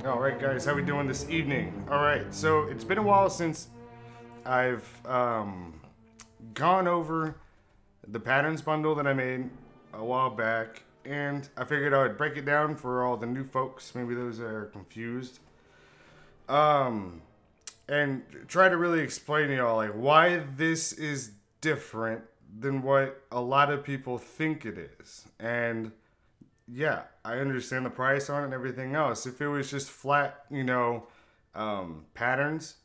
All right, guys, how we doing this evening? All right, so it's been a while since I've gone over the patterns bundle that I made a while back, and I figured I would break it down for all the new folks, maybe those that are confused, um, and try to really explain to y'all like why this is different than what a lot of people think it is, and yeah, I understand the price on it and everything else. If it was just flat, patterns,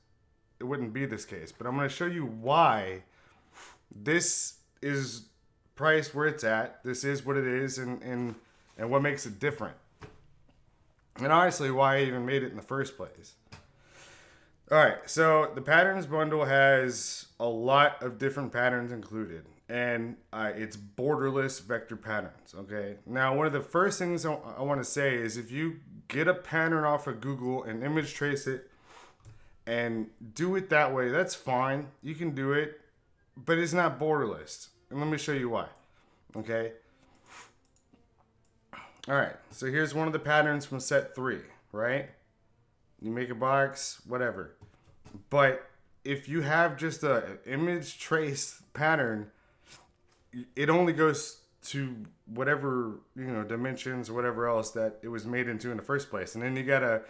it wouldn't be this case. But I'm going to show you why this is priced where it's at. This is what it is, and what makes it different. And honestly, why I even made it in the first place. All right, so the patterns bundle has a lot of different patterns included, and it's borderless vector patterns. Okay, now one of the first things I want to say is if you get a pattern off of Google and image trace it and do it that way, that's fine. You can do it, but it's not borderless, and let me show you why. Okay. All right, so here's one of the patterns from set 3, right? You make a box, whatever. But if you have just a image trace pattern, it only goes to whatever, dimensions or whatever else that it was made into in the first place. And then you gotta,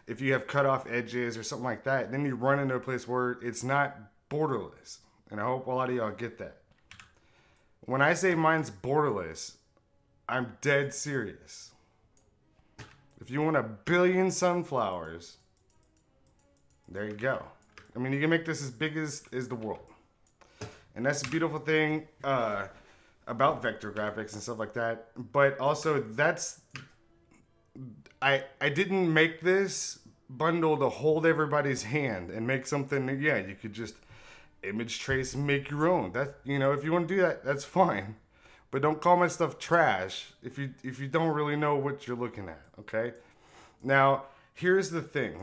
if you have cut off edges or something like that, then you run into a place where it's not borderless. And I hope a lot of y'all get that. When I say mine's borderless, I'm dead serious. If you want 1 billion sunflowers, there you go. I mean, you can make this as big as the world. And that's the beautiful thing about vector graphics and stuff like that. But also, I didn't make this bundle to hold everybody's hand and make something that, yeah, you could just image trace and make your own. That, if you want to do that, that's fine. But don't call my stuff trash if you don't really know what you're looking at, okay? Now, here's the thing.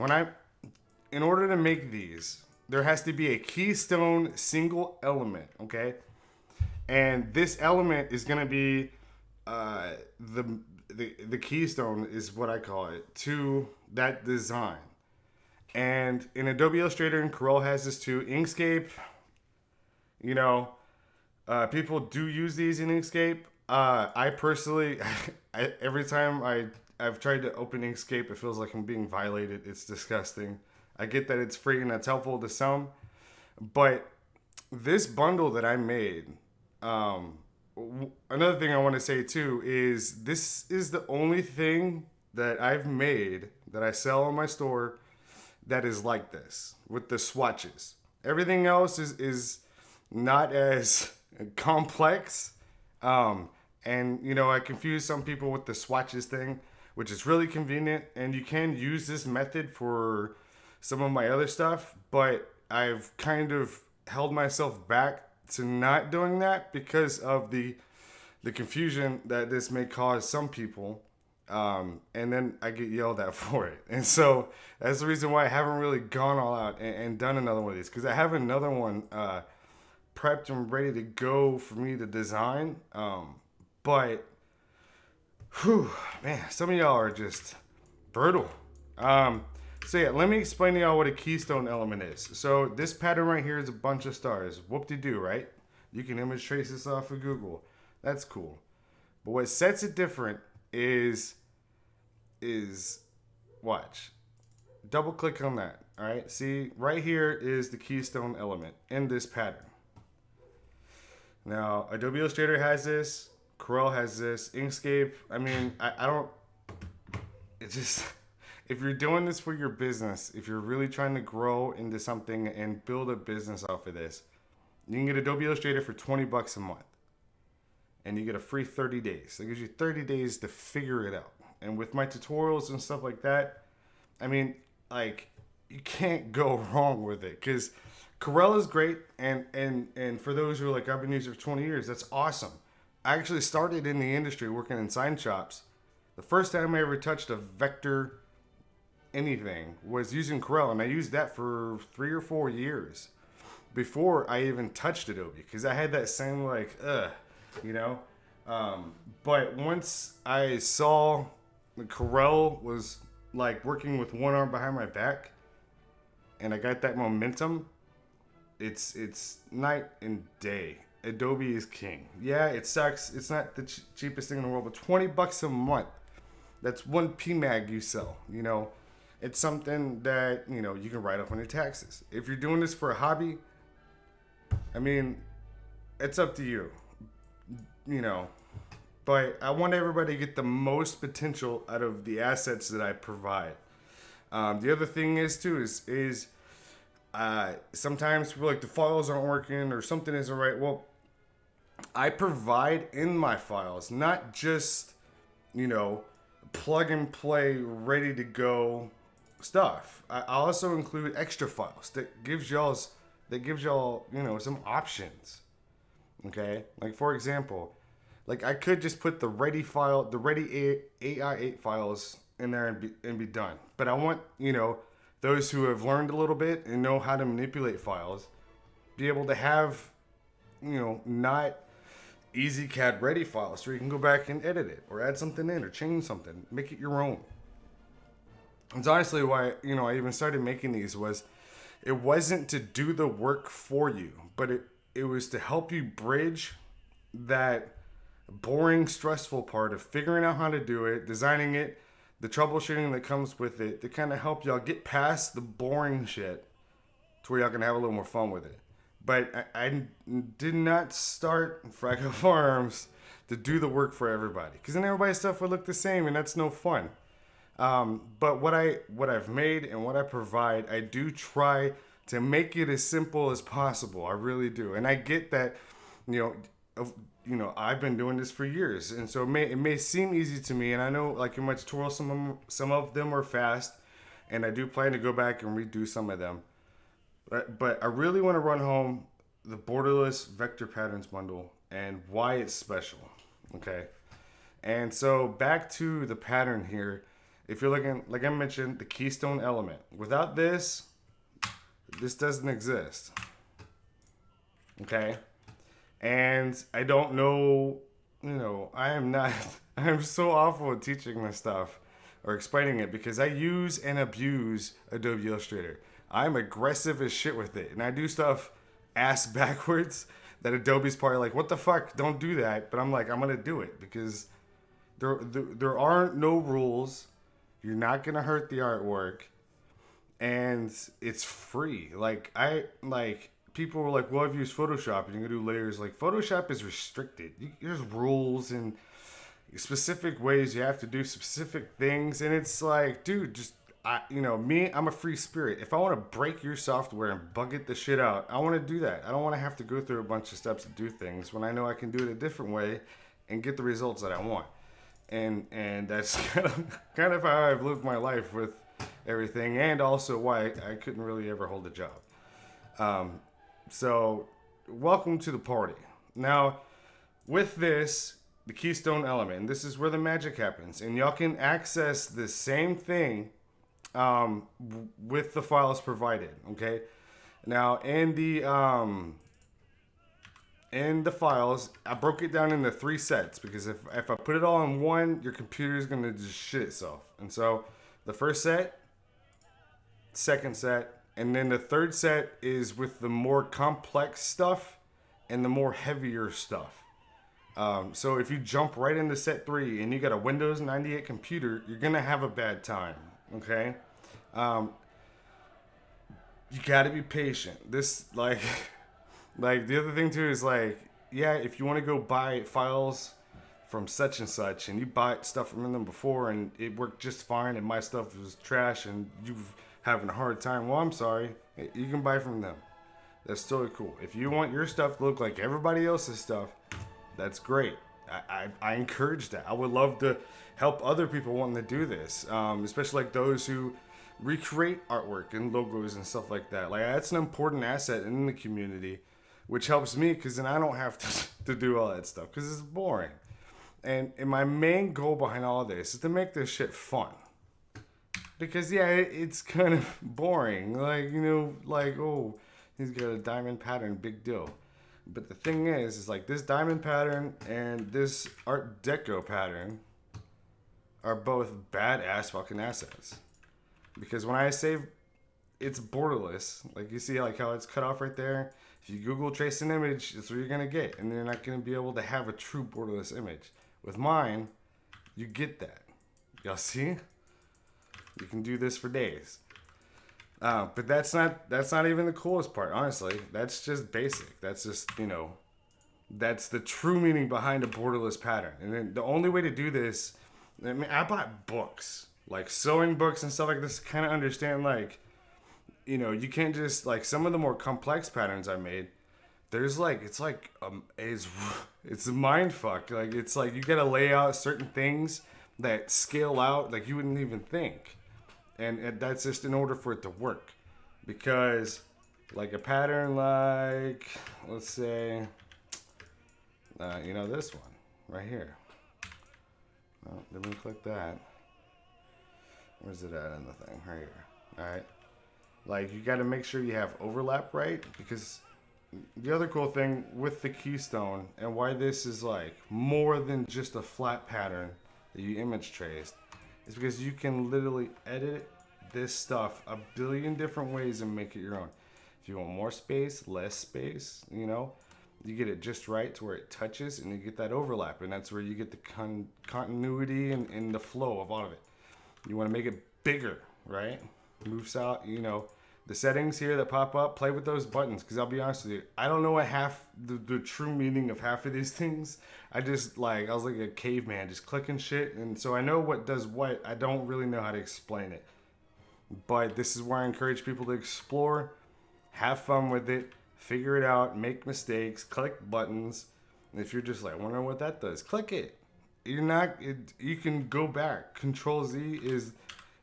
In order to make these, there has to be a keystone single element, okay? And this element is going to be the keystone is what I call it to that design. And in Adobe Illustrator and Corel has this too. Inkscape, people do use these in Inkscape. I personally, every time I've tried to open Inkscape, it feels like I'm being violated. It's disgusting. I get that it's free and that's helpful to some, but this bundle that I made, another thing I want to say too is this is the only thing that I've made that I sell on my store that is like this with the swatches. Everything else is not as complex. And I confuse some people with the swatches thing, which is really convenient, and you can use this method for some of my other stuff, but I've kind of held myself back to not doing that because of the confusion that this may cause some people, and then I get yelled at for it. And so that's the reason why I haven't really gone all out and done another one of these, because I have another one prepped and ready to go for me to design, but whew, man, some of y'all are just brutal. So yeah, let me explain to y'all what a keystone element is. So this pattern right here is a bunch of stars. Whoop-de-doo, right? You can image trace this off of Google. That's cool. But what sets it different is watch. Double click on that. All right. See, right here is the keystone element in this pattern. Now, Adobe Illustrator has this. Corel has this. Inkscape. I mean, I don't. It just. If you're doing this for your business, if you're really trying to grow into something and build a business off of this, you can get Adobe Illustrator for $20 a month. And you get a free 30 days. That gives you 30 days to figure it out. And with my tutorials and stuff like that, I mean, like, you can't go wrong with it. Because Corel is great. And for those who are like, I've been using it for 20 years, that's awesome. I actually started in the industry working in sign shops. The first time I ever touched a vector anything was using Corel, and I used that for 3 or 4 years before I even touched Adobe, because I had that same like but once I saw the Corel was like working with one arm behind my back, and I got that momentum. It's night and day. Adobe is king. Yeah, it sucks. It's not the cheapest thing in the world, but $20 a month. That's one PMAG you sell. You know, it's something that you can write off on your taxes. If you're doing this for a hobby, I mean, it's up to you. You know, but I want everybody to get the most potential out of the assets that I provide. The other thing is too is sometimes people like the files aren't working or something isn't right. Well, I provide in my files, not just, plug and play, ready to go stuff. I also include extra files that gives y'all, some options. Okay? Like for example, like I could just put the ready file, the ready AI8 files in there and be done. But I want, those who have learned a little bit and know how to manipulate files be able to have, not EasyCAD ready files so you can go back and edit it or add something in or change something, make it your own. It's honestly why, I even started making these it wasn't to do the work for you, but it was to help you bridge that boring, stressful part of figuring out how to do it, designing it, the troubleshooting that comes with it, to kind of help y'all get past the boring shit to where y'all can have a little more fun with it. But I did not start Fragout Firearms to do the work for everybody, because then everybody's stuff would look the same, and that's no fun. But what I've made and what I provide, I do try to make it as simple as possible. I really do, and I get that, I've been doing this for years, and so it may seem easy to me, and I know like in my tutorial some of them are fast, and I do plan to go back and redo some of them. But I really want to run home the Borderless Vector Patterns bundle and why it's special. Okay, and so back to the pattern here. If you're looking, like I mentioned, the keystone element. Without this doesn't exist. Okay. And I don't know, I am so awful at teaching this stuff or explaining it because I use and abuse Adobe Illustrator. I'm aggressive as shit with it. And I do stuff ass backwards that Adobe's probably like, what the fuck? Don't do that. But I'm like, I'm going to do it because there aren't no rules. You're not going to hurt the artwork. And it's free. People were like, well, I've used Photoshop and you can do layers. Like, Photoshop is restricted. There's rules and specific ways you have to do specific things. And it's like, dude, I'm a free spirit. If I want to break your software and bug it the shit out, I want to do that. I don't want to have to go through a bunch of steps to do things when I know I can do it a different way and get the results that I want. And that's kind of how I've lived my life with everything, and also why I couldn't really ever hold a job. So, welcome to the party. Now, with this, the keystone element, and this is where the magic happens, and y'all can access the same thing with the files provided. Okay. Now, in the files, I broke it down into 3 sets because if I put it all in one, your computer is gonna just shit itself. And so, the first set, second set, and then the third set is with the more complex stuff and the more heavier stuff. So if you jump right into set 3 and you got a Windows 98 computer, you're gonna have a bad time. Okay, you gotta be patient. This like the other thing too is if you want to go buy files from such and such and you bought stuff from them before and it worked just fine and my stuff was trash and you've having a hard time, well, I'm sorry, you can buy from them. That's totally cool. If you want your stuff to look like everybody else's stuff, that's great. I encourage that. I would love to help other people wanting to do this, especially like those who recreate artwork and logos and stuff like that. Like, that's an important asset in the community, which helps me because then I don't have to do all that stuff because it's boring. And my main goal behind all of this is to make this shit fun. Because, it's kind of boring. Oh, he's got a diamond pattern, big deal. But the thing is like this diamond pattern and this Art Deco pattern are both badass fucking assets. Because when I say it's borderless, like you see like how it's cut off right there, if you Google trace an image, that's what you're gonna get, and you're not gonna be able to have a true borderless image. With mine, you get that. Y'all see? You can do this for days. But that's not even the coolest part, honestly. That's just basic. That's just, that's the true meaning behind a borderless pattern. And then the only way to do this, I mean, I bought books, like sewing books and stuff like this, to kind of understand, like, you can't just, like, some of the more complex patterns I made, there's like, it's a mind fuck. Like, it's like you gotta lay out certain things that scale out like you wouldn't even think. And that's just in order for it to work. Because, like, a pattern like, let's say, this one right here. Oh, let me click that. Where's it at in the thing? Right here. All right. Like, you got to make sure you have overlap right. Because the other cool thing with the keystone and why this is, like, more than just a flat pattern that you image traced, is because you can literally edit this stuff a billion different ways and make it your own. If you want more space, less space, you get it just right to where it touches, and you get that overlap, and that's where you get the continuity and the flow of all of it. You want to make it bigger, right? Moves out, the settings here that pop up, play with those buttons, because I'll be honest with you, I don't know what the true meaning of half of these things. I was like a caveman, just clicking shit, and so I know what does what. I don't really know how to explain it. But this is where I encourage people to explore, have fun with it, figure it out, make mistakes, click buttons. And if you're just like, wondering what that does, click it. You can go back. Control Z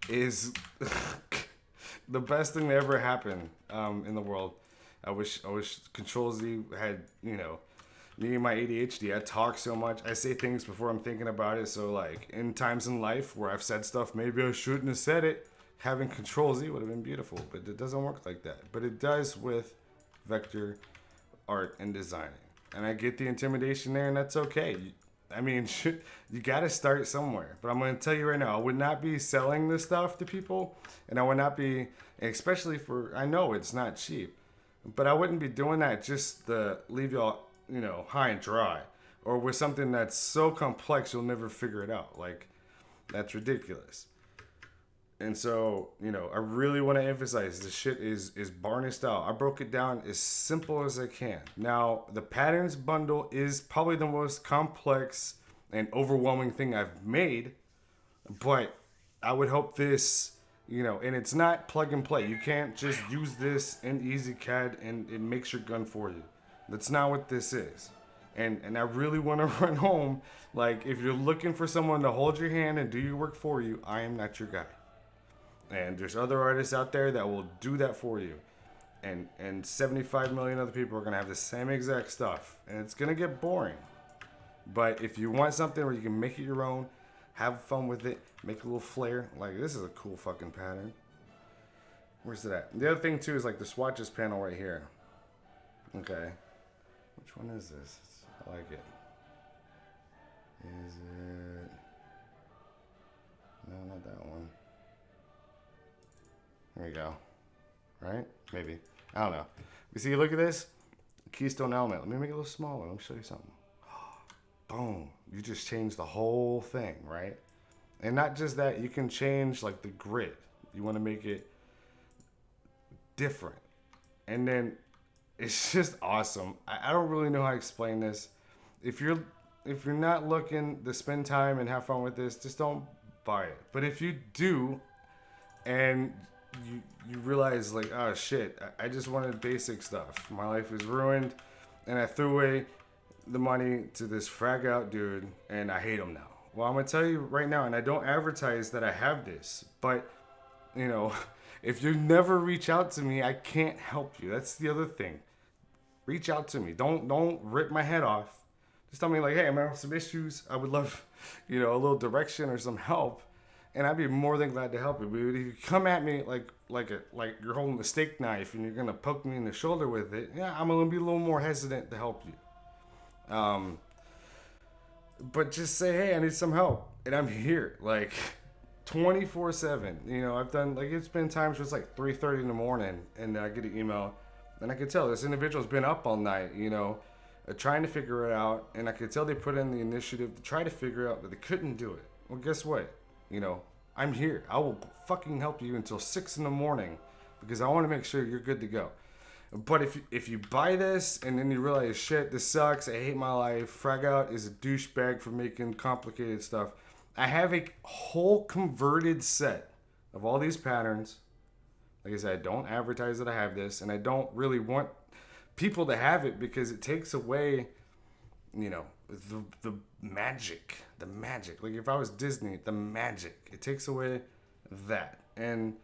is the best thing that ever happened in the world. I wish Control Z had, me and my ADHD. I talk so much. I say things before I'm thinking about it. So, like, in times in life where I've said stuff maybe I shouldn't have said it, having Control Z would have been beautiful. But it doesn't work like that. But it does with vector art and designing. And I get the intimidation there, and that's okay. You got to start somewhere. But I'm going to tell you right now, I would not be selling this stuff to people, and I would not be, especially I know it's not cheap, but I wouldn't be doing that just to leave y'all, high and dry, or with something that's so complex you'll never figure it out. Like, that's ridiculous. And so, I really want to emphasize this shit is Barney style. I broke it down as simple as I can. Now, the patterns bundle is probably the most complex and overwhelming thing I've made, but I would hope this, and it's not plug and play. You can't just use this in EasyCAD and it makes your gun for you. That's not what this is. And I really want to run home, like, if you're looking for someone to hold your hand and do your work for you, I am not your guy. And there's other artists out there that will do that for you. And 75 million other people are going to have the same exact stuff. And it's going to get boring. But if you want something where you can make it your own, have fun with it, make a little flair. Like, this is a cool fucking pattern. Where's it at? The other thing, too, is like the Swatches panel right here. Okay. Which one is this? I like it. Is it... No, not that one. There you go. Right? Maybe. I don't know. You see, look at this. Keystone element. Let me make it a little smaller. Let me show you something. Boom. You just changed the whole thing, right? And not just that, you can change, like, the grid. You want to make it different. And then it's just awesome. I don't really know how to explain this. If you're not looking to spend time and have fun with this, just don't buy it. But if you do, and you realize, like, oh shit, I just wanted basic stuff. My life is ruined, and I threw away the money to this Fragout dude, and I hate him now. Well, I'm gonna tell you right now, and I don't advertise that I have this, but if you never reach out to me, I can't help you. That's the other thing. Reach out to me. Don't rip my head off. Just tell me, like, hey, I'm having some issues. I would love, a little direction or some help. And I'd be more than glad to help you. But if you come at me like you're holding a steak knife and you're gonna poke me in the shoulder with it, yeah, I'm gonna be a little more hesitant to help you. But just say, hey, I need some help, and I'm here. Like, 24/7. You know, I've done, like, it's been times where it's like 3:30 in the morning, and I get an email, and I can tell this individual's been up all night, you know, trying to figure it out, and I could tell they put in the initiative to try to figure out, but they couldn't do it. Well, guess what? You know, I'm here. I will fucking help you until 6 in the morning, because I want to make sure you're good to go. But if you buy this and then you realize, shit, this sucks, I hate my life, Fragout is a douchebag for making complicated stuff, I have a whole converted set of all these patterns. Like I said, I don't advertise that I have this, and I don't really want people to have it because it takes away, you know, the magic. The magic. Like if I was Disney, the magic. It takes away that. And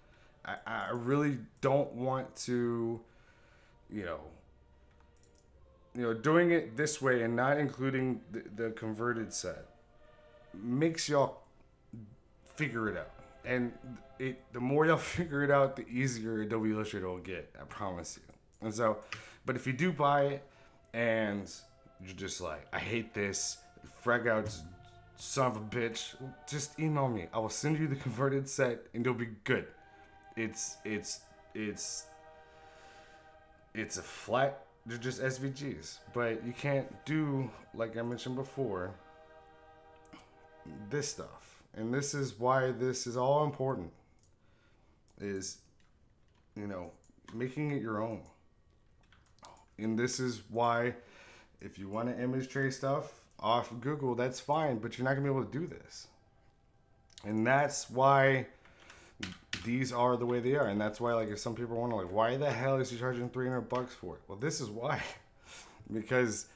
I really don't want to, you know, doing it this way and not including the converted set makes y'all figure it out. And the more y'all figure it out, the easier Adobe Illustrator will get. I promise you. And so, but if you do buy it and you're just like, I hate this, Fragout's son of a bitch, just email me. I will send you the converted set and you'll be good. It's a flat, they're just SVGs, but you can't do, like I mentioned before, this stuff. And this is why this is all important, is, you know, making it your own. And this is why, if you want to image trace stuff off Google, that's fine, but you're not gonna be able to do this. And that's why these are the way they are. And that's why, like, if some people wonder, like, why the hell is he charging $300 for it? Well, this is why. Because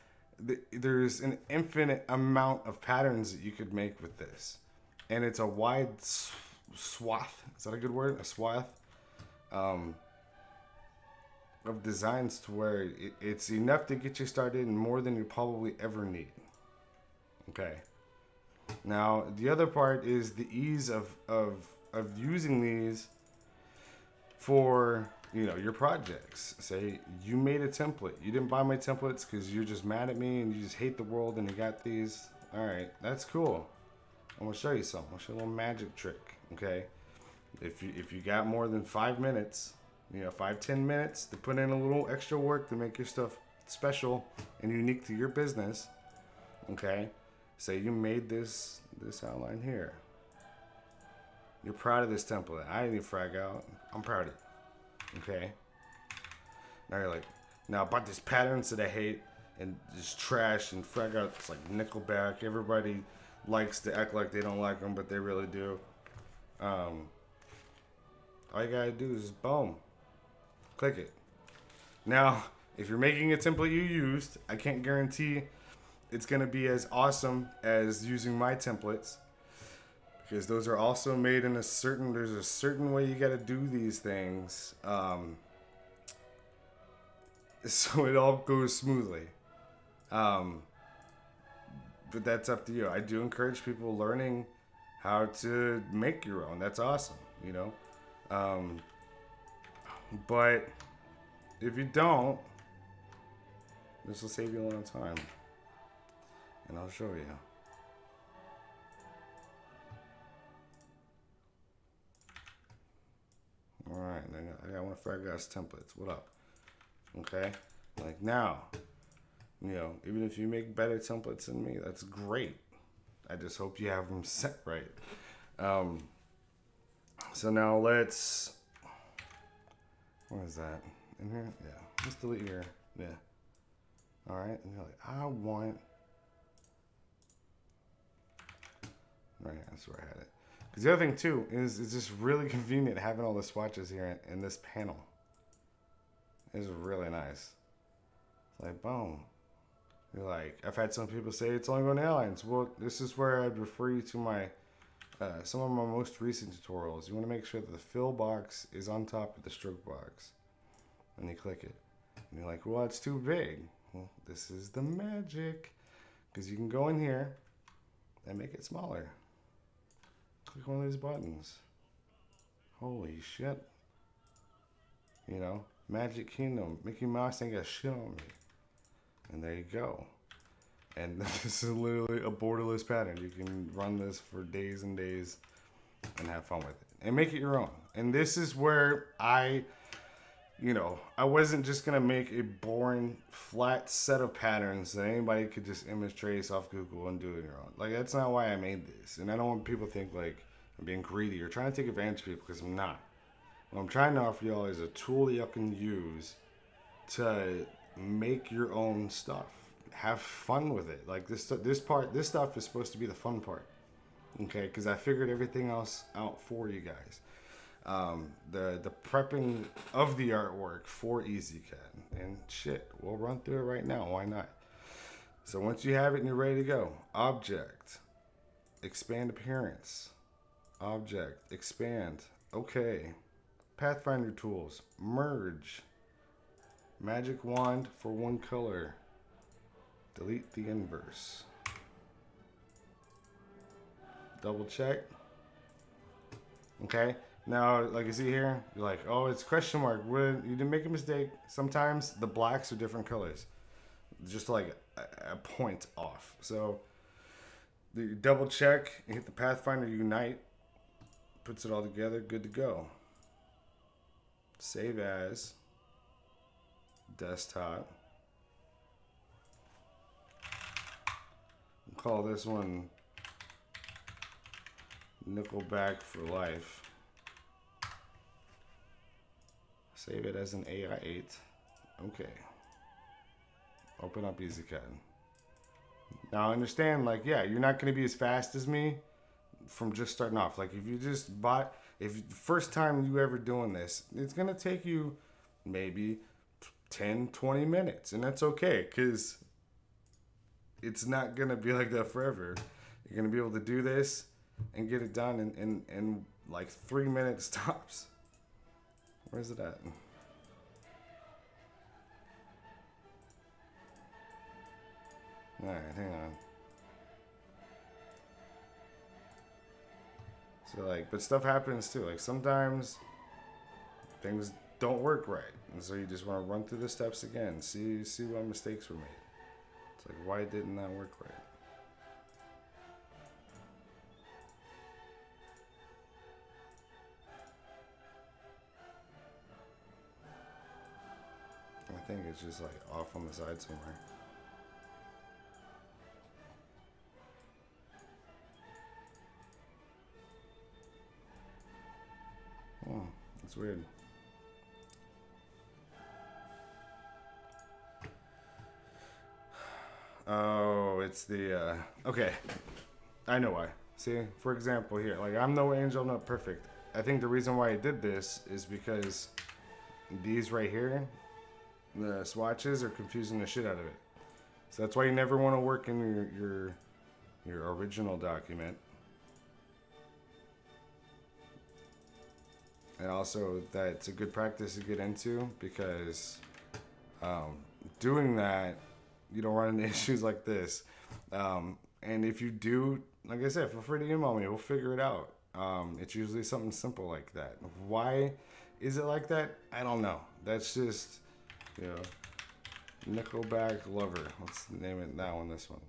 there's an infinite amount of patterns that you could make with this. And it's a wide swath. Is that a good word? A swath of designs to where it's enough to get you started and more than you probably ever need. Okay. Now, the other part is the ease of using these for, you know, your projects. Say you made a template. You didn't buy my templates because you're just mad at me and you just hate the world and you got these. All right, that's cool. I'm gonna show you something. I'll show you a little magic trick. Okay, if you got more than 5 minutes, you know, 5-10 minutes to put in a little extra work to make your stuff special and unique to your business. Okay, say you made this outline here. You're proud of this template. I didn't frag out. I'm proud of it. Okay. Now you're like, now about these patterns that I hate and just trash and frag out. It's like Nickelback. Everybody likes to act like they don't like them, but they really do. All you gotta do is boom, click it. Now, if you're making a template you used, I can't guarantee it's gonna be as awesome as using my templates. Because those are also made in there's a certain way you got to do these things, so it all goes smoothly. But that's up to you. I do encourage people learning how to make your own. That's awesome, you know. But if you don't, this will save you a lot of time, and I'll show you. Alright, I got one of Fragout's templates. What up? Okay? Like now, you know, even if you make better templates than me, that's great. I just hope you have them set right. So now let's, what is that? In here? Yeah. Let's delete here. Yeah. Alright, and you're like, I want, right here, that's where I had it. Because the other thing too is it's just really convenient having all the swatches here in this panel. It's really nice. It's like boom. You're like, I've had some people say it's only going to airlines. Well, this is where I'd refer you to my some of my most recent tutorials. You want to make sure that the fill box is on top of the stroke box, and you click it. And you're like, well, it's too big. Well, this is the magic, because you can go in here and make it smaller. Click one of these buttons. Holy shit. You know, Magic Kingdom. Mickey Mouse ain't got shit on me. And there you go. And this is literally a borderless pattern. You can run this for days and days and have fun with it and make it your own. And this is where I wasn't just going to make a boring, flat set of patterns that anybody could just image trace off Google and do it on your own. Like, that's not why I made this. And I don't want people to think, like, I'm being greedy or trying to take advantage of people, because I'm not. What I'm trying to offer y'all is a tool that y'all can use to make your own stuff. Have fun with it. Like, this stuff is supposed to be the fun part. Okay? Because I figured everything else out for you guys. The prepping of the artwork for EasyCAD, and shit, we'll run through it right now. Why not? So once you have it and you're ready to go, object, expand appearance, object, expand, okay, Pathfinder tools, merge, magic wand for one color, delete the inverse, double check, okay. Now, like you see here, you're like, oh, it's question mark. You didn't make a mistake. Sometimes the blacks are different colors, just like a point off. So you double check, you hit the Pathfinder Unite, puts it all together, good to go. Save as, desktop. We'll call this one Nickelback for Life. Save it as an AI8. Okay. Open up EasyCAD. Now understand, like, yeah, you're not going to be as fast as me from just starting off. Like, if you just bought, if first time you ever doing this, it's going to take you maybe 10, 20 minutes. And that's okay, because it's not going to be like that forever. You're going to be able to do this and get it done in like 3 minutes tops. Where's it at? Alright, hang on. So, like, but stuff happens too. Like, sometimes things don't work right. And so you just want to run through the steps again. See what mistakes were made. It's like, why didn't that work right? I think it's just like off on the side somewhere. Oh, that's weird. Oh, it's the, okay. I know why. See, for example here, like, I'm no angel, not perfect. I think the reason why I did this is because these right here, the swatches, are confusing the shit out of it. So that's why you never want to work in your original document. And also, that's a good practice to get into, because doing that, you don't run into issues like this. And if you do, like I said, feel free to email me. We'll figure it out. It's usually something simple like that. Why is it like that? I don't know. That's just, you know, Nickelback Lover. Let's name it that one, this one.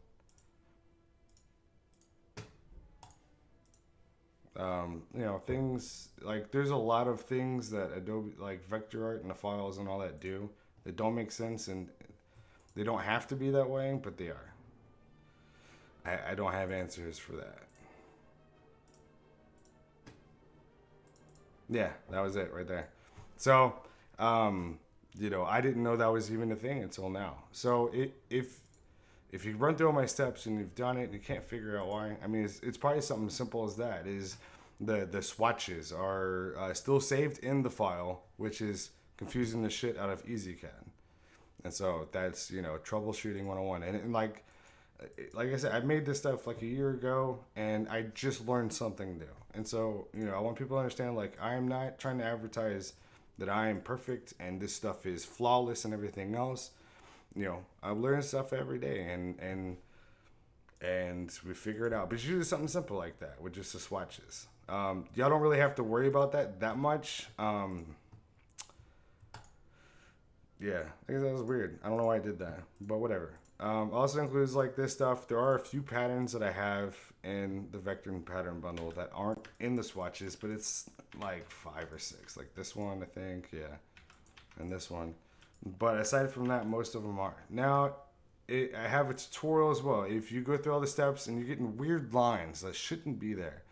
You know, things like, there's a lot of things that Adobe, like vector art and the files and all that do that don't make sense, and they don't have to be that way, but they are. I don't have answers for that. Yeah, that was it right there. So, you know, I didn't know that was even a thing until now. So if you run through all my steps and you've done it and you can't figure out why, I mean, it's probably something simple as that. Is the swatches are still saved in the file, which is confusing the shit out of EasyCAD. And so that's, you know, troubleshooting 101. And like I said, I made this stuff like a year ago, and I just learned something new. And so, you know, I want people to understand, like, I am not trying to advertise that I am perfect and this stuff is flawless and everything else. You know, I learn stuff every day, and we figure it out. But it's usually something simple like that with just the swatches. Y'all don't really have to worry about that much. Yeah, I guess that was weird. I don't know why I did that, but whatever. Also includes like this stuff. There are a few patterns that I have in the vector pattern bundle that aren't in the swatches, but it's like 5 or 6. Like this one, I think, yeah, and this one. But aside from that, most of them are. Now, I have a tutorial as well. If you go through all the steps and you're getting weird lines that shouldn't be there,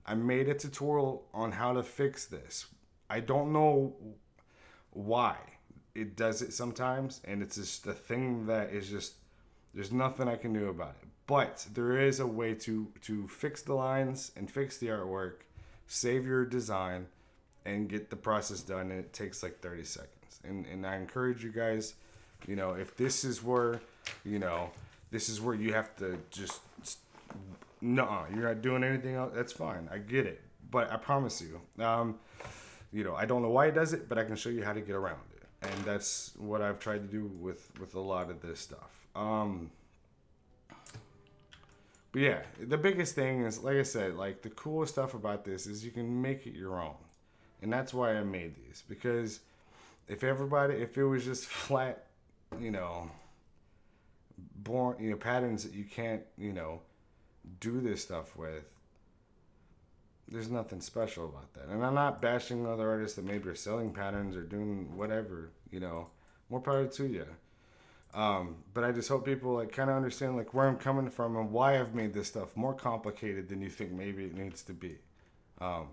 I made a tutorial on how to fix this. I don't know why it does it sometimes, and it's just a thing that is just, there's nothing I can do about it. But there is a way to fix the lines and fix the artwork, save your design, and get the process done. And it takes like 30 seconds. And I encourage you guys, you know, if this is where, you know, this is where you have to just, no, you're not doing anything else, that's fine. I get it. But I promise you, you know, I don't know why it does it, but I can show you how to get around it. And that's what I've tried to do with a lot of this stuff. But yeah, the biggest thing is, like I said, like the coolest stuff about this is you can make it your own. And that's why I made these. Because if it was just flat, you know, patterns that you can't, you know, do this stuff with, there's nothing special about that. And I'm not bashing other artists that maybe are selling patterns or doing whatever, you know, more power to you. But I just hope people like kind of understand like where I'm coming from and why I've made this stuff more complicated than you think maybe it needs to be. And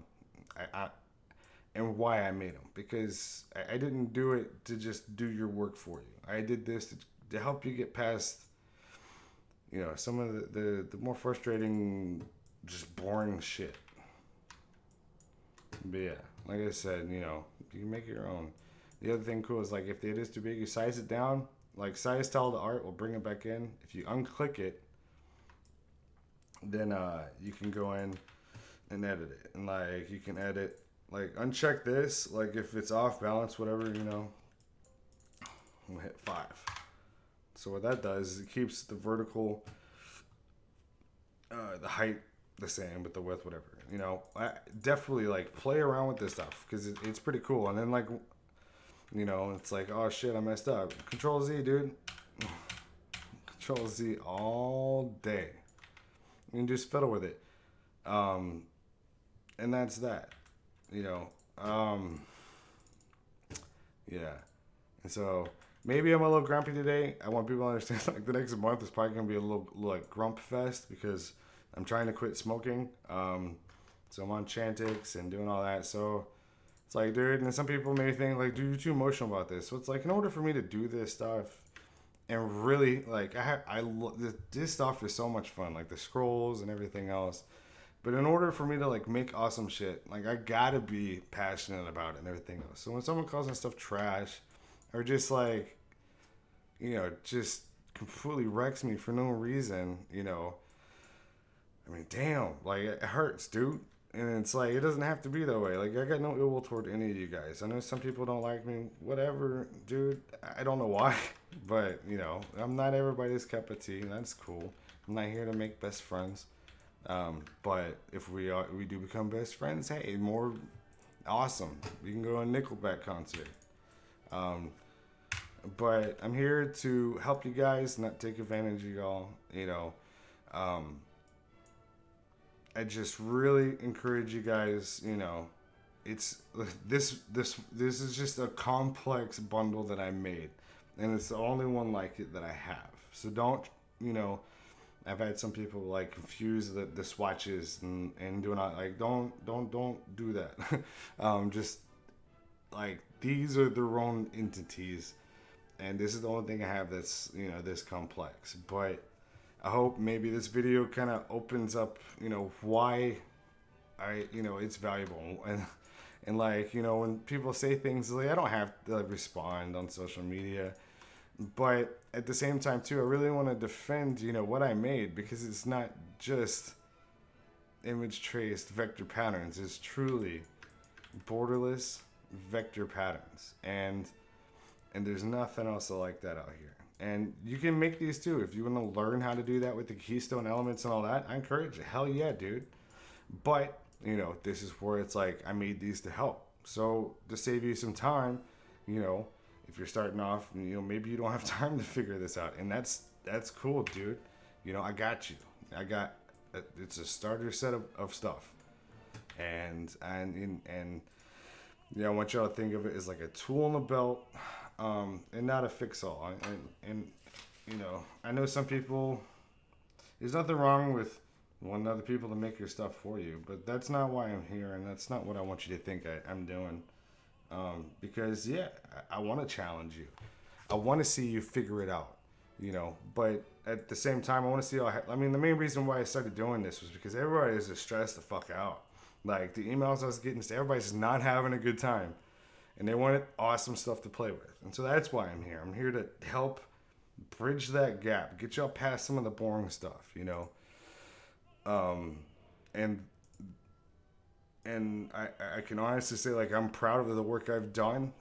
why I made them, because I didn't do it to just do your work for you. I did this to help you get past, you know, some of the more frustrating, just boring shit. But yeah, like I said, you know, you can make it your own. The other thing cool is like if it is too big, you size it down. Like size tell the art, will bring it back in. If you unclick it, then you can go in and edit it. And like you can edit, like uncheck this, like if it's off balance, whatever, you know, we'll hit 5. So what that does is it keeps the vertical, the height the same, but the width, whatever. You know, I definitely like play around with this stuff because it's pretty cool. And then like, you know, it's like, oh shit, I messed up. Control Z, dude. Control Z all day. You can just fiddle with it. And that's that. You know, yeah. And so maybe I'm a little grumpy today. I want people to understand like the next month is probably gonna be a little like grump fest because I'm trying to quit smoking. So I'm on Chantix and doing all that. So it's like, dude, and some people may think like, dude, you're too emotional about this. So it's like, in order for me to do this stuff and really like, this stuff is so much fun, like the scrolls and everything else. But in order for me to like make awesome shit, like I gotta be passionate about it and everything else. So when someone calls my stuff trash or just like, you know, just completely wrecks me for no reason, you know, I mean, damn, like it hurts, dude. And it's like, it doesn't have to be that way. Like, I got no ill will toward any of you guys. I know some people don't like me. Whatever, dude. I don't know why. But, you know, I'm not everybody's cup of tea. And that's cool. I'm not here to make best friends. But if we do become best friends, hey, more awesome. We can go to a Nickelback concert. But I'm here to help you guys, not take advantage of y'all, you know. I just really encourage you guys, you know, it's this is just a complex bundle that I made, and it's the only one like it that I have. So don't, you know, I've had some people like confuse the swatches and doing all, like don't do that. Just like these are their own entities, and this is the only thing I have that's, you know, this complex. But I hope maybe this video kind of opens up, you know, why you know, it's valuable. And like, you know, when people say things, like, I don't have to like, respond on social media. But at the same time, too, I really want to defend, you know, what I made, because it's not just image traced vector patterns. It's truly borderless vector patterns. And there's nothing else like that out here. And you can make these too. If you want to learn how to do that with the keystone elements and all that, I encourage it. Hell yeah, dude. But, you know, this is where it's like, I made these to help. So to save you some time, you know, if you're starting off, maybe you don't have time to figure this out, and that's cool, dude. I got you. It's a starter set of stuff, and I want y'all to think of it as like a tool in the belt, and not a fix-all. And I know some people. There's nothing wrong with wanting other people to make your stuff for you, but that's not why I'm here, and that's not what I want you to think I'm doing. Because I want to challenge you. I want to see you figure it out, but at the same time, I want to see the main reason why I started doing this was because everybody is just stressed the fuck out. Like, the emails I was getting, everybody's just not having a good time, and they wanted awesome stuff to play with. And so that's why I'm here. I'm here to help bridge that gap, get y'all past some of the boring stuff, and I can honestly say, like, I'm proud of the work I've done.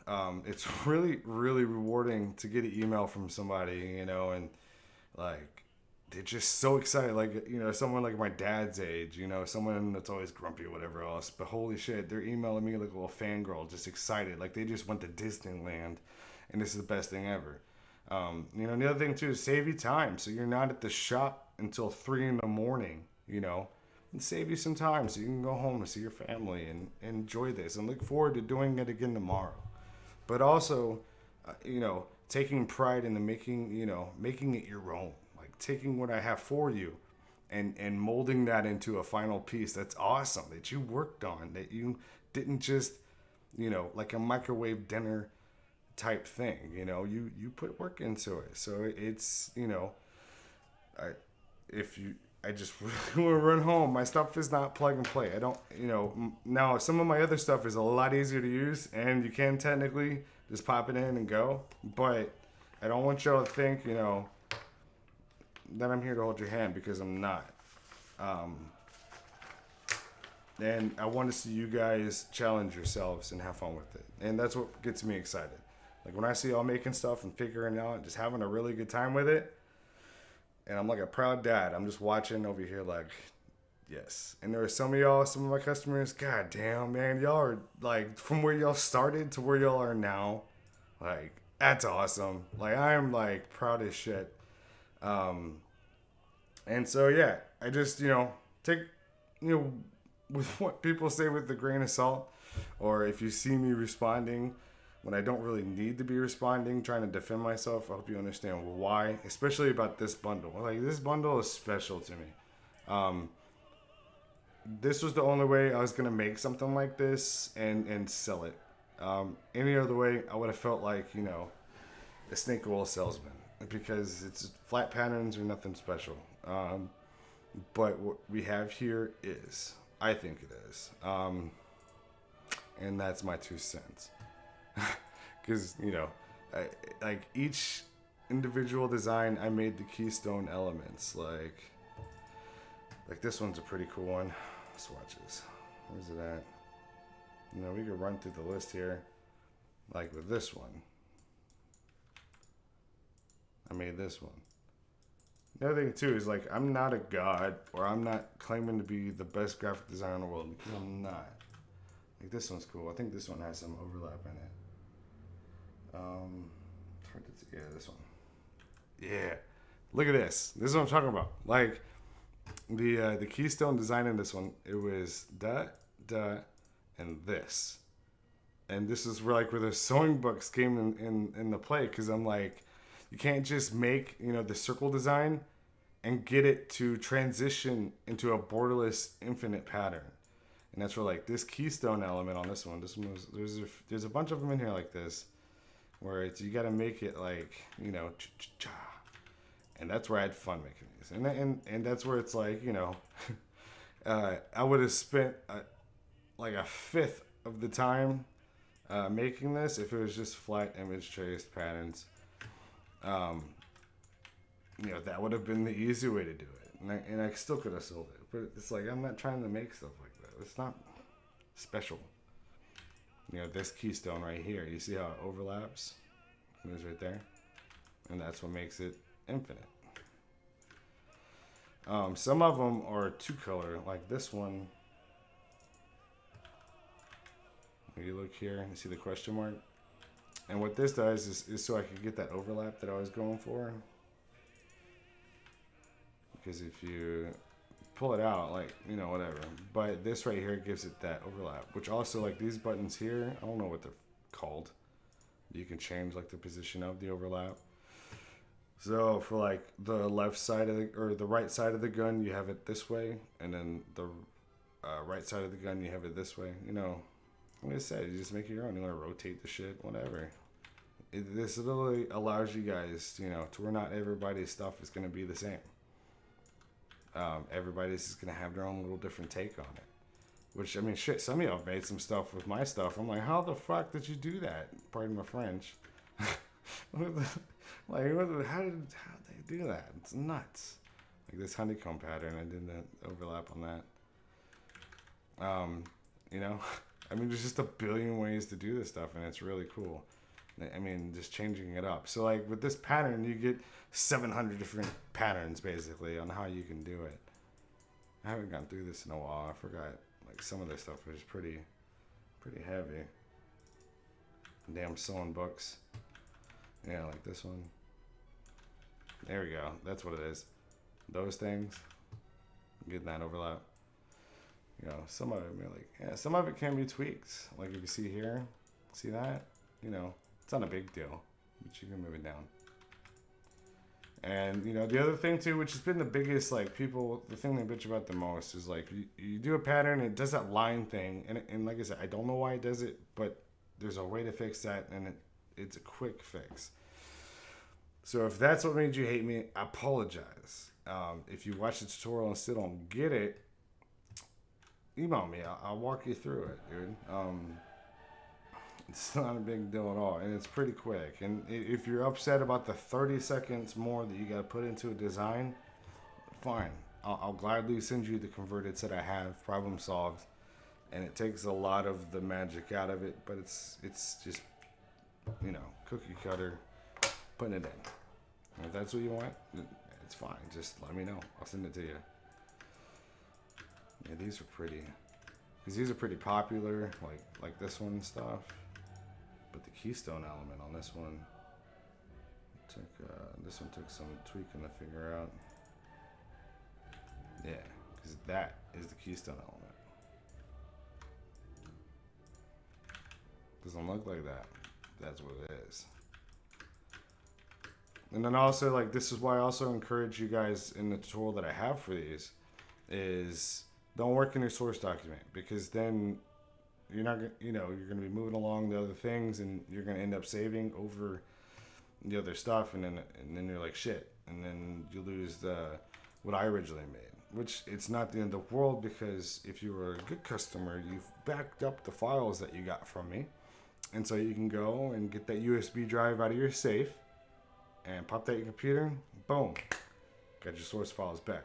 It's really, really rewarding to get an email from somebody, and like, they're just so excited. Like, someone like my dad's age, someone that's always grumpy or whatever else, but holy shit, they're emailing me like a little fangirl, just excited. Like, they just went to Disneyland and this is the best thing ever. The other thing too is save you time. So you're not at the shop until 3 a.m, and save you some time so you can go home and see your family and enjoy this and look forward to doing it again tomorrow. But also, taking pride in the making it your own, like taking what I have for you and molding that into a final piece that's awesome, that you worked on, that you didn't just, like a microwave dinner type thing, you put work into it. So it's, I just really want to run home. My stuff is not plug and play. I don't, now some of my other stuff is a lot easier to use, and you can technically just pop it in and go, but I don't want y'all to think, that I'm here to hold your hand, because I'm not. And I want to see you guys challenge yourselves and have fun with it. And that's what gets me excited. Like, when I see y'all making stuff and figuring it out and just having a really good time with it, and I'm like a proud dad, I'm just watching over here like, yes. And there are some of my customers, god damn, man, y'all are like, from where y'all started to where y'all are now, like, that's awesome. Like, I am like proud as shit. And so, yeah, I just, take, with what people say with a grain of salt, or if you see me responding when I don't really need to be responding, trying to defend myself, I hope you understand why, especially about this bundle. Like, this bundle is special to me. This was the only way I was going to make something like this and sell it. Any other way, I would have felt like, a snake oil salesman, because it's flat patterns or nothing special. But what we have here is, I think it is. And that's my 2 cents. Because, like each individual design, I made the keystone elements. Like this one's a pretty cool one. Swatches. Where's it at? We could run through the list here. Like with this one, I made this one. The other thing too is, like, I'm not a god, or I'm not claiming to be the best graphic designer in the world, because I'm not. Like, this one's cool. I think this one has some overlap in it. Yeah, this one. Yeah, look at this. This is what I'm talking about. Like, the keystone design in this one, it was and this. And this is where the sewing books came in the play, because I'm like, you can't just make, the circle design and get it to transition into a borderless infinite pattern. And that's where, like, this keystone element on this one was, there's a bunch of them in here like this, where it's, you got to make it like, and that's where I had fun making these. And that's where it's like, I would have spent like a fifth of the time making this if it was just flat image traced patterns. That would have been the easy way to do it, and I still could have sold it. But it's like, I'm not trying to make stuff like that. It's not special. This keystone right here, you see how it overlaps? It moves right there, and that's what makes it infinite. Some of them are 2-color, like this one. When you look here, you see the question mark? And what this does is so I can get that overlap that I was going for. Because if you pull it out, like, you know, whatever. But this right here gives it that overlap. Which also, like, these buttons here, I don't know what they're called. You can change, like, the position of the overlap. So for, like, the left side of the, or the right side of the gun, you have it this way. And then the right side of the gun, you have it this way. You know, like I said, you just make it your own. You want to rotate the shit, whatever. This literally allows you guys, you know, to where not everybody's stuff is going to be the same. Everybody's just going to have their own little different take on it. Which, I mean, shit, some of y'all made some stuff with my stuff. I'm like, how the fuck did you do that? Pardon my French. Like, how did they do that? It's nuts. Like this honeycomb pattern, I did the overlap on that. You know, I mean, there's just a billion ways to do this stuff, and it's really cool. I mean, just changing it up. So, like, with this pattern, you get 700 different patterns, basically, on how you can do it. I haven't gone through this in a while. I forgot, like, some of this stuff was pretty heavy. Damn sewing books. Yeah, like this one. There we go. That's what it is. Those things. Getting that overlap. You know, some of it, like, yeah, some of it can be tweaked. Like, if you see here, see that? You know, it's not a big deal, but you can move it down. And, you know, the other thing, too, which has been the biggest, like, people, the thing they bitch about the most is, like, you do a pattern, and it does that line thing, and like I said, I don't know why it does it, but there's a way to fix that, and it's a quick fix. So if that's what made you hate me, I apologize. If you watch the tutorial and still don't get it, email me. I'll walk you through it, dude. It's not a big deal at all, and it's pretty quick. And if you're upset about the 30 seconds more that you got to put into a design, fine. I'll gladly send you the converted set I have, problem solved. And it takes a lot of the magic out of it, but it's just, you know, cookie cutter, putting it in. And if that's what you want, it's fine. Just let me know. I'll send it to you. Yeah, these are pretty, because these are pretty popular, like this one and stuff. But the keystone element on this one took some tweaking to figure out. Yeah, because that is the keystone element. Doesn't look like that. That's what it is. And then also, like, this is why I also encourage you guys in the tutorial that I have for these is don't work in your source document, because then you're not, you know, you're going to be moving along the other things, and you're going to end up saving over the other stuff, and then you're like, shit, and then you lose what I originally made, which it's not the end of the world, because if you were a good customer, you've backed up the files that you got from me, and so you can go and get that USB drive out of your safe and pop that in your computer, boom, got your source files back.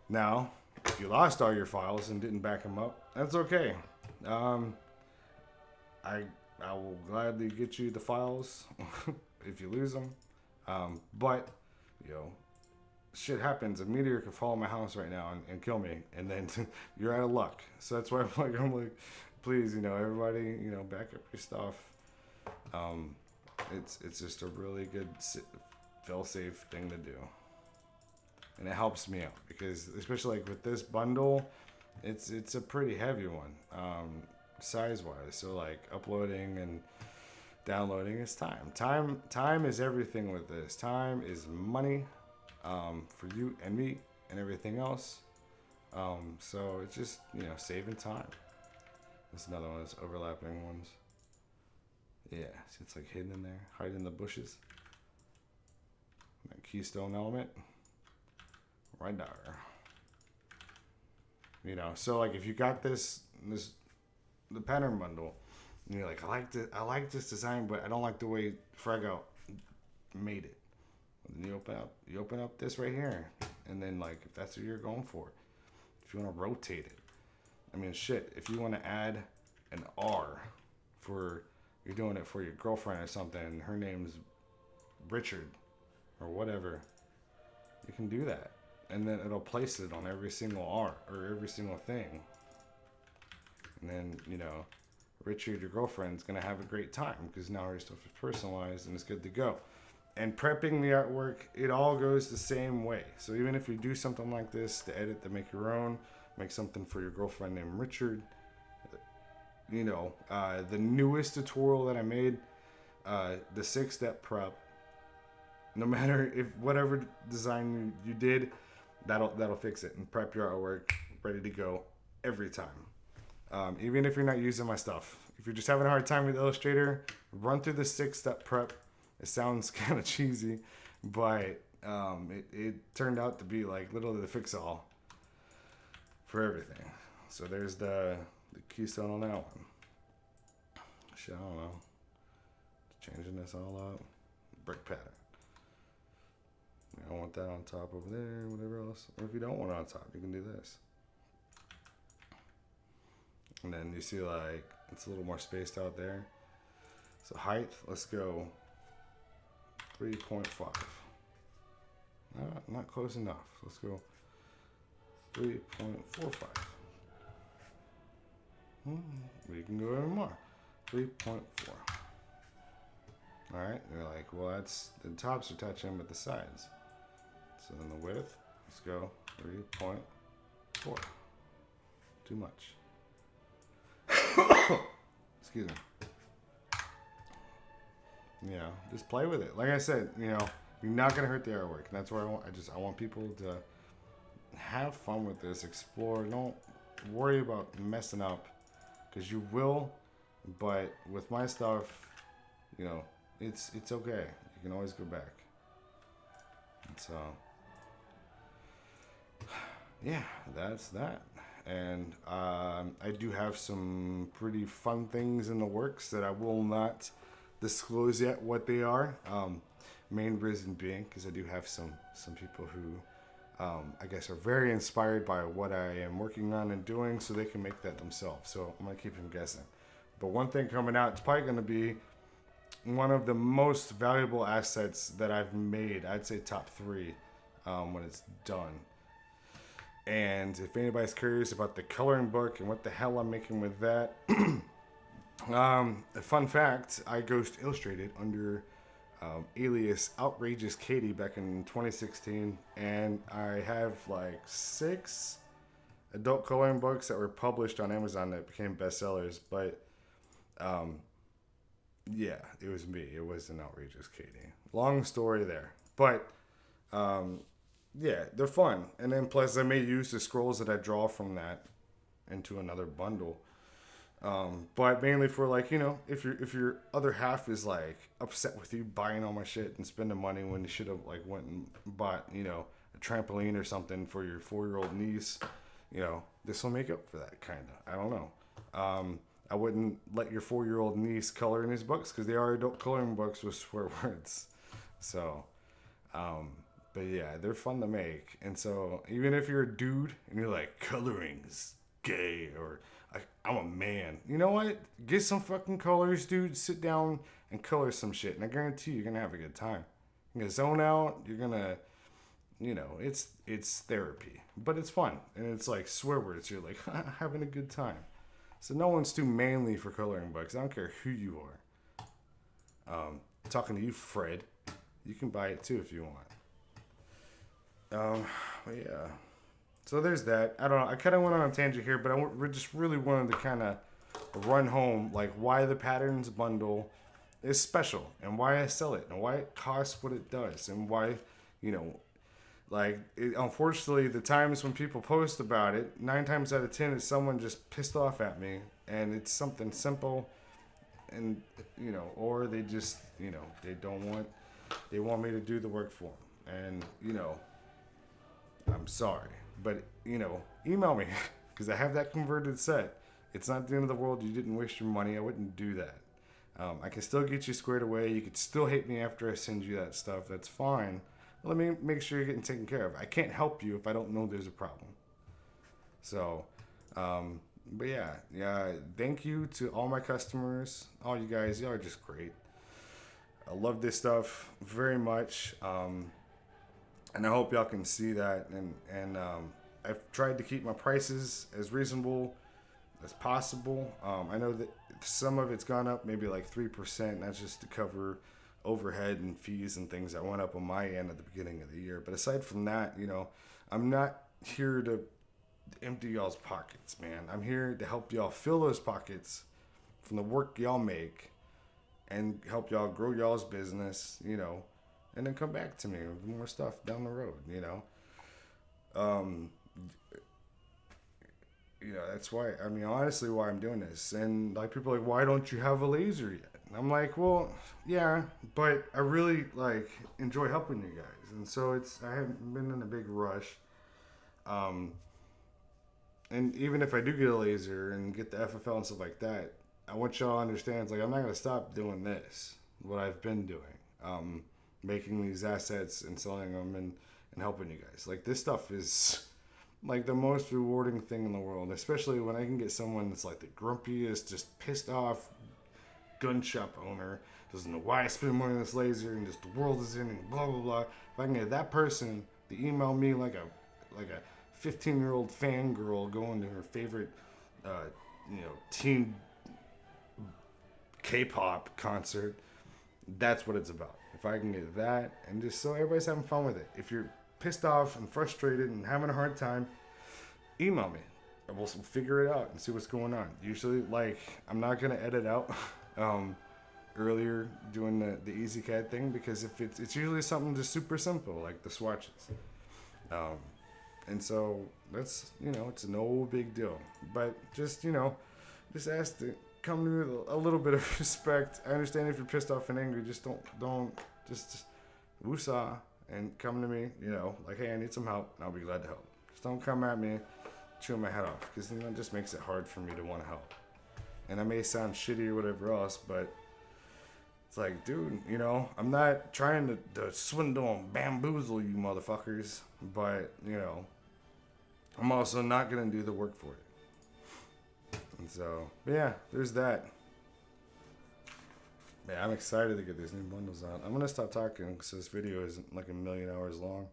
Now, if you lost all your files and didn't back them up, that's okay. I will gladly get you the files if you lose them. But, you know, shit happens. A meteor could fall on my house right now and kill me, and then you're out of luck. So that's why I'm like, please, you know, everybody, you know, back up your stuff. It's just a really good fail-safe thing to do. And it helps me out, because especially like with this bundle, it's a pretty heavy one, size-wise. So like uploading and downloading is time. Time is everything with this. Time is money, for you and me and everything else. So it's just, you know, saving time. That's another one of those overlapping ones. Yeah, see, it's like hidden in there, hiding in the bushes. That keystone element. Right there. You know, so like if you got the pattern bundle, and you're like, I like this design, but I don't like the way Fragout made it. And then you open up this right here, and then like if that's what you're going for, if you want to rotate it, I mean shit, if you want to add an R for, you're doing it for your girlfriend or something, and her name's Richard or whatever, you can do that. And then it'll place it on every single art or every single thing. And then, you know, Richard, your girlfriend's gonna have a great time because now her stuff is personalized and it's good to go. And prepping the artwork, it all goes the same way. So even if you do something like this to edit, to make your own, make something for your girlfriend named Richard, you know, the newest tutorial that I made, the 6-step prep, no matter if whatever design you did, that'll fix it and prep your artwork ready to go every time. Even if you're not using my stuff, if you're just having a hard time with Illustrator, run through the 6-step prep. It sounds kind of cheesy, but it turned out to be like literally the fix-all for everything. So there's the keystone on that one. Shit, I don't know. Changing this all up. Brick pattern. I want that on top over there, whatever else. Or if you don't want it on top, you can do this. And then you see like it's a little more spaced out there. So height, let's go 3.5. Not close enough. Let's go 3.45. We can go even more. 3.4. All right. They're like, well, that's the tops are touching, but the sides. So then the width, let's go 3.4. Too much. Excuse me. Yeah, just play with it. Like I said, you know, you're not gonna hurt the artwork. And that's where I want people to have fun with this, explore. Don't worry about messing up, because you will. But with my stuff, you know, it's okay. You can always go back. And so, yeah, that's that. And I do have some pretty fun things in the works that I will not disclose yet what they are. Main reason being because I do have some people who I guess are very inspired by what I am working on and doing, so they can make that themselves. So I'm gonna keep them guessing. But one thing coming out, it's probably gonna be one of the most valuable assets that I've made. I'd say top 3 when it's done. And if anybody's curious about the coloring book and what the hell I'm making with that, a fun fact, I Ghost Illustrated under alias Outrageous Katie back in 2016, and I have like 6 adult coloring books that were published on Amazon that became bestsellers, but yeah, it was me. It was an Outrageous Katie. Long story there, but yeah, they're fun. And then plus I may use the scrolls that I draw from that into another bundle. But mainly for like, you know, if your other half is like upset with you buying all my shit and spending money when you should have like went and bought, you know, a trampoline or something for your 4-year-old niece, you know, this will make up for that kind of. I don't know. I wouldn't let your 4-year-old niece color in his books because they are adult coloring books with swear words. So, but yeah, they're fun to make. And so even if you're a dude and you're like, coloring's gay, or I'm a man, you know what? Get some fucking colors, dude. Sit down and color some shit. And I guarantee you're going to have a good time. You're going to zone out. You're going to, you know, it's therapy. But it's fun. And it's like swear words. You're like, having a good time. So no one's too manly for coloring books. I don't care who you are. Talking to you, Fred. You can buy it too if you want. But yeah. So there's that. I don't know. I kind of went on a tangent here, but I just really wanted to kind of run home like why the patterns bundle is special and why I sell it and why it costs what it does and why, you know, like unfortunately the times when people post about it, 9 times out of 10 is someone just pissed off at me, and it's something simple, and you know, or they just, you know, they want me to do the work for them, and you know, I'm sorry. But, you know, email me because I have that converted set. It's not the end of the world. You didn't waste your money. I wouldn't do that. I can still get you squared away. You could still hate me after I send you that stuff. That's fine. Let me make sure you're getting taken care of. I can't help you if I don't know there's a problem. So, but yeah. Thank you to all my customers. All you guys, y'all are just great. I love this stuff very much. And I hope y'all can see that. And I've tried to keep my prices as reasonable as possible. I know that some of it's gone up maybe like 3%. That's just to cover overhead and fees and things that went up on my end at the beginning of the year. But aside from that, you know, I'm not here to empty y'all's pockets, man. I'm here to help y'all fill those pockets from the work y'all make and help y'all grow y'all's business, you know, and then come back to me with more stuff down the road, you know. You know, that's why, I mean, honestly, why I'm doing this. And like, people are like, why don't you have a laser yet? And I'm like, well, yeah, but I really like enjoy helping you guys. And so I haven't been in a big rush. And even if I do get a laser and get the FFL and stuff like that, I want y'all to understand, it's like, I'm not going to stop doing this, what I've been doing. Making these assets and selling them and helping you guys. Like, this stuff is like the most rewarding thing in the world, especially when I can get someone that's like the grumpiest, just pissed off gun shop owner, doesn't know why I spend money on this laser and just the world is in and blah blah blah. If I can get that person to email me like a 15-year-old fangirl going to her favorite teen K-pop concert, that's what it's about. If I can get that, and just so everybody's having fun with it. If you're pissed off and frustrated and having a hard time, email me and we'll figure it out and see what's going on. Usually, like, I'm not gonna edit out earlier doing the easy CAD thing, because if it's usually something just super simple like the swatches, and so that's, you know, it's no big deal. But just, you know, just ask to come to me with a little bit of respect. I understand if you're pissed off and angry, just don't just woosah and come to me, you know, like, hey, I need some help, and I'll be glad to help. Just don't come at me chewing my head off, because then that just makes it hard for me to want to help. And I may sound shitty or whatever else, but it's like, dude, you know, I'm not trying to swindle and bamboozle you motherfuckers, but, you know, I'm also not going to do the work for it. And so, but yeah, there's that. Yeah, I'm excited to get these new bundles out. I'm going to stop talking because this video isn't like 1,000,000 hours long.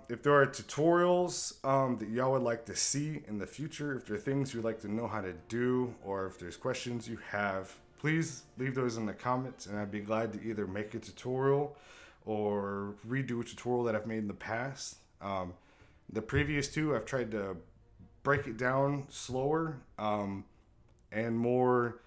If there are tutorials that y'all would like to see in the future, if there are things you'd like to know how to do, or if there's questions you have, please leave those in the comments, and I'd be glad to either make a tutorial or redo a tutorial that I've made in the past. The previous two, I've tried to break it down slower and more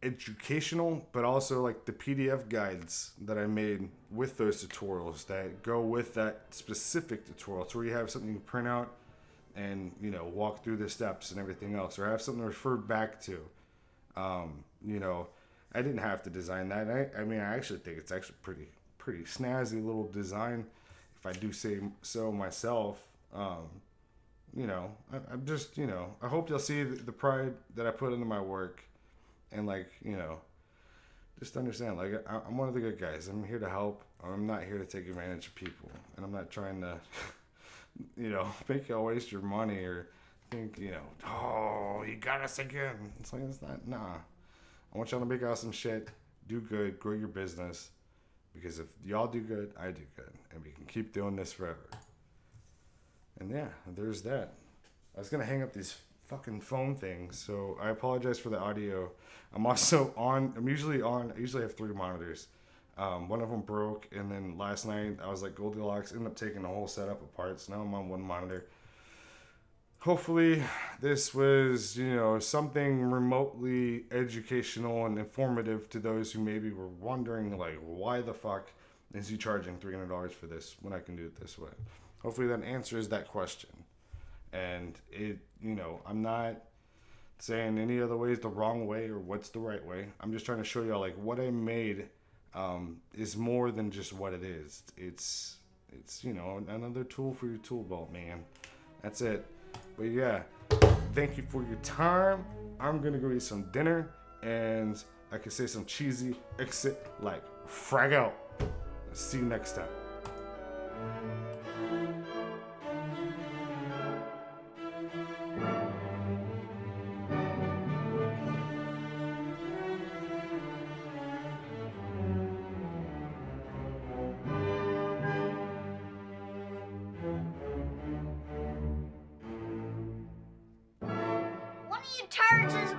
educational, but also like the PDF guides that I made with those tutorials that go with that specific tutorial. So where you have something you can print out and, you know, walk through the steps and everything else, or have something to refer back to. You know, I didn't have to design that. I mean, I actually think it's actually pretty snazzy little design, if I do say so myself. You know, I'm just, you know, I hope you'll see the pride that I put into my work. And, like, you know, just understand, like, I'm one of the good guys. I'm here to help. I'm not here to take advantage of people. And I'm not trying to, you know, make y'all waste your money or think, you know, oh, you got us again. It's like, it's not, nah. I want y'all to make awesome shit, do good, grow your business. Because if y'all do good, I do good. And we can keep doing this forever. And yeah, there's that. I was going to hang up these fucking phone things, so I apologize for the audio. I usually have 3 monitors. One of them broke, and then last night I was like Goldilocks, ended up taking the whole setup apart, so now I'm on 1 monitor. Hopefully this was, you know, something remotely educational and informative to those who maybe were wondering, like, why the fuck is he charging $300 for this when I can do it this way? Hopefully that answers that question. And it, you know, I'm not saying any other way is the wrong way or what's the right way. I'm just trying to show y'all, like, what I made is more than just what it is. It's you know, another tool for your tool belt, man. That's it. But yeah, thank you for your time. I'm gonna go eat some dinner, and I can say some cheesy exit like Fragout. See you next time. You turds is